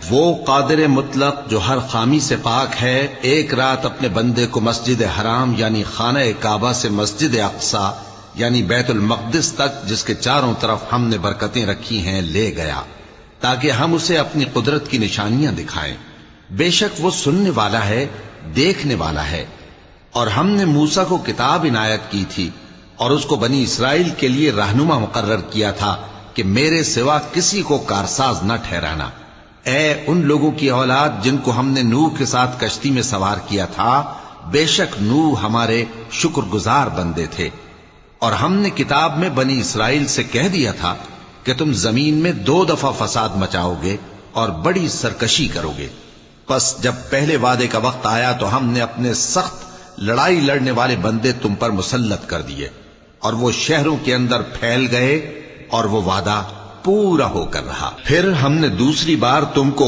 وہ قادر مطلق جو ہر خامی سے پاک ہے، ایک رات اپنے بندے کو مسجد حرام یعنی خانہ کعبہ سے مسجد اقصی یعنی بیت المقدس تک، جس کے چاروں طرف ہم نے برکتیں رکھی ہیں، لے گیا تاکہ ہم اسے اپنی قدرت کی نشانیاں دکھائیں۔ بے شک وہ سننے والا ہے، دیکھنے والا ہے۔ اور ہم نے موسیٰ کو کتاب عنایت کی تھی اور اس کو بنی اسرائیل کے لیے رہنما مقرر کیا تھا کہ میرے سوا کسی کو کارساز نہ ٹھہرانا۔ اے ان لوگوں کی اولاد جن کو ہم نے نوح کے ساتھ کشتی میں سوار کیا تھا، بے شک نوح ہمارے شکر گزار بندے تھے۔ اور ہم نے کتاب میں بنی اسرائیل سے کہہ دیا تھا کہ تم زمین میں 2 دفعہ فساد مچاؤ گے اور بڑی سرکشی کرو گے۔ پس جب پہلے وعدے کا وقت آیا تو ہم نے اپنے سخت لڑائی لڑنے والے بندے تم پر مسلط کر دیے، اور وہ شہروں کے اندر پھیل گئے، اور وہ وعدہ پورا ہو کر رہا۔ پھر ہم نے دوسری بار تم کو